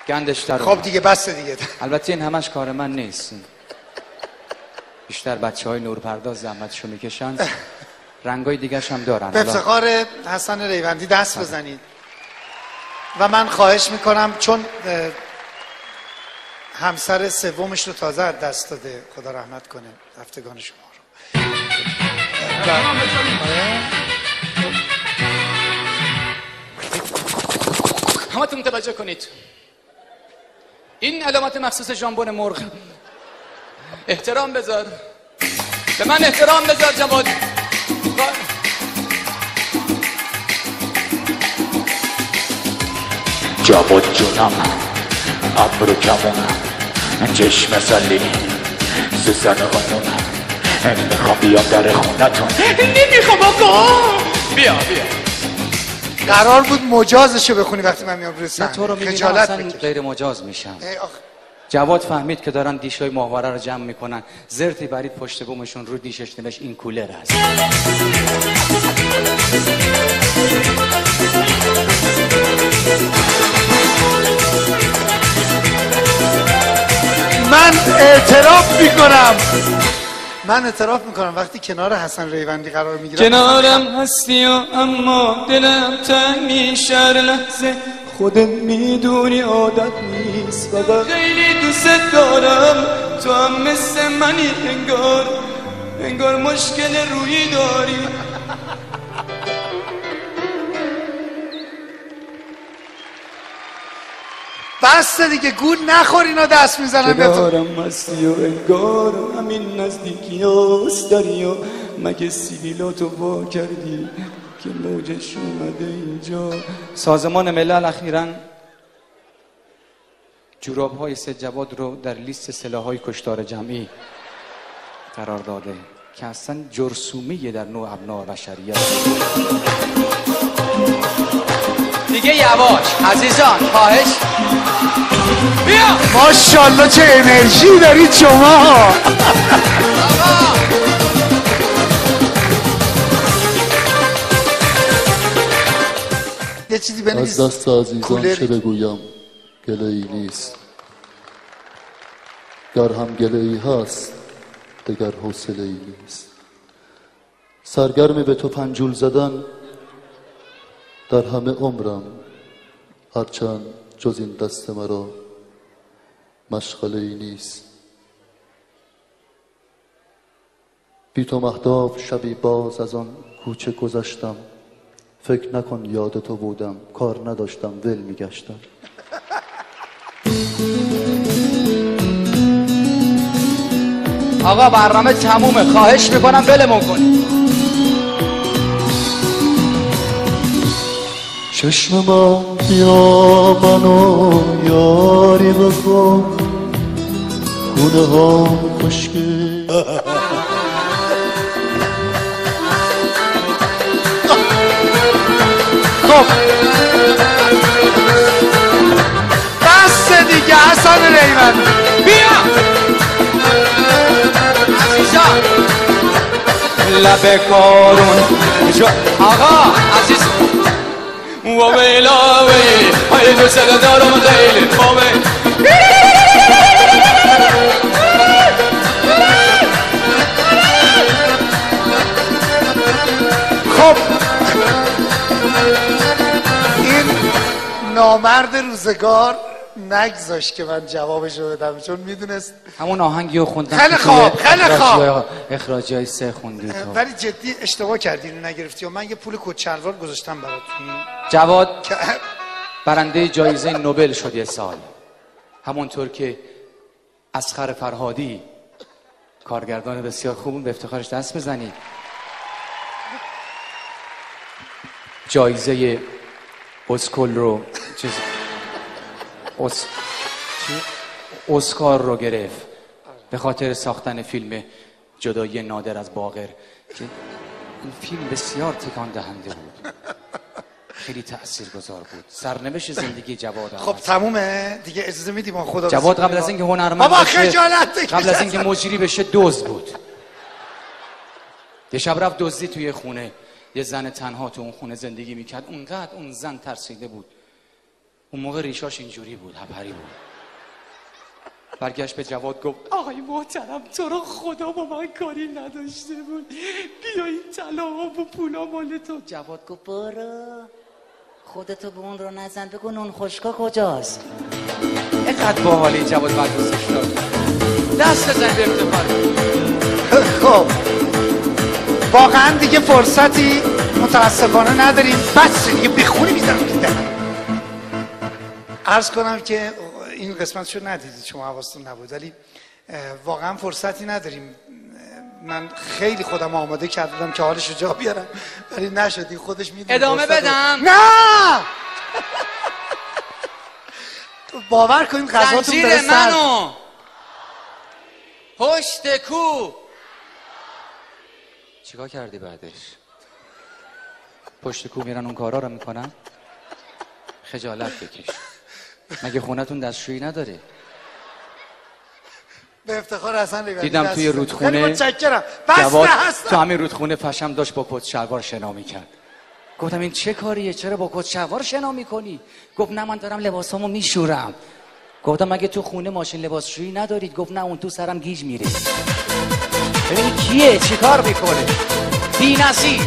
گندش در خب دیگه بس دیگه. البته این همش کار من نیست، بیشتر بچه‌های نورپرداز زحمتشو میکشن، رنگای دیگه‌ش هم دارن. به افتخار حسن ریوندی دست بزنید و من خواهش میکنم چون همسر سومش رو تازه از دست داده، خدا رحمت کنه رفتگان شما رو. همتون توجه کنید، این علامت مخصوص ژامبون مرغ. احترام بذار، به من احترام بذار جواد. جواد جونم، ابرو کمونم، چشم سلینی، سوزن قانونم، میخوام بیام در خونتون. نمیخوام آقا. بیا قرار بود مجازشو بخونی وقتی من میام روی صحنه. تو رو میبینم اصلا غیر مجاز میشم. جواد فهمید که دارن دیشای ماهواره رو جمع میکنن، زرتی برید پشت بومشون، رو دیشش نوشت این کولر هست. من اعتراف میکنم وقتی کنار حسن ریوندی قرار میگیرم کنارم هستی و اما دلم تنگ میشه هر لحظه، خودت میدونی عادت نیست بابا. خیلی دوست دارم، تو هم مثل منی، انگار مشکل روی داری. بس دیگه گول نخور، اینا دست میزنن به تو. کنارم هستی و انگار همین نزدیکی هاست داری و مگه سیبیلاتو وا کردی که موجش اومده اینجا. سازمان ملل اخیراً جوراب‌های سید جواد رو در لیست سلاح‌های کشتار جمعی قرار داده که اصلا جرثومیه در نوع ابناء بشریت. دیگه یواش عزیزان، خواهش. بیا ماشاءالله چه انرژی دارید شما. یه چیزی بنویس. از دست عزیزان چه بگویم، گله‌ای نیست. گر هم گله‌ای هست دگر حوصله‌ای نیست. سرگرم به تو پنجول زدن در همه عمرم، هرچند جز این دست مرا مشغله‌ای نیست. بی تو مهتاب شبی باز از آن کوچه گذشتم، فکر نکن یاد تو بودم، کار نداشتم ول میگشتم. آقا برنامه تمومه، خواهش میکنم ولمون کنی. چشم من بیا منو یاری بکن، خونه ها خشکی. خب بس دیگه حسن ریوندی، بیا عزیزان. لب کارون آقا عزیز و ویلاوی های دو سه دارم خیلی خوبه. خب این نامرد روزگار نگذاشت که من جوابشو بدم، چون میدونست همون آهنگی رو خوندم. خیلی خوب خیلی خوب. اخراجی های سه خوندی تو، ولی جدی اشتباه کردی اینو نگرفتی و من یه پول کچلوار گذاشتم برات. جواد برنده جایزه نوبل شد یه سال، همونطور که اصغر فرهادی کارگردان بسیار خوب، به افتخارش دست بزنید. جایزه اسکول رو اسکار رو گرفت به خاطر ساختن فیلم جدایی نادر از باقر که این فیلم بسیار تکان دهنده بود، خیلی تاثیرگذار بود. سرنوشت زندگی جواد. خب تمومه دیگه، اجازه میدی ما خدا. جواد قبل از اینکه هنرمند بشه، قبل از اینکه مجری بشه دزد بود. یه شب رفت دزدی توی خونه، یه زن تنها تو اون خونه زندگی میکرد. اونقدر اون زن ترسیده بود، اون موقع ریشاش اینجوری بود، هپری بود. برگشت به جواد گفت آقای محترم تو رو خدا با من کاری نداشته بود، بیا این طلاها و پولا مال تو. جواد گفت برو خودتو به اون رو نزن، بگو نون خشکا کجاست. اینقدر باحال این جواد بعد دوستش داشت. دست بزن به افتخار. خب واقعا دیگه فرصتی متاسفانه نداریم، بس دیگه بخونی میدم که عرض کنم که این قسمتشو ندیدید شما، حواستون نبود، ولی واقعا فرصتی نداریم. من خیلی خودم آماده کردم که حالشو جا بیارم ولی نشدی، خودش میدونه. ادامه بدم؟ نه باور کنید غذاتون داره زنجیر منو پشت کو. چیکار کردی بعدش؟ پشت کو میرن اون کارا رو میکنن؟ خجالت بکش. مگه خونتون دستشویی نداره؟ به افتخار حسن ریوانی دیدم توی رودخونه. خیلی متشکرم. جواد تو همین رودخونه پشم داشت با کت شلوار شنا میکرد. گفتم این چه کاریه؟ چرا با کت شلوار شنا میکنی؟ گفت نه من دارم لباسامو میشورم. گفتم مگه تو خونه ماشین لباسشویی ندارید؟ گفت نه اون تو سرم گیج میره. ببین کیه چیکار میکنه؟ بی‌نظیر.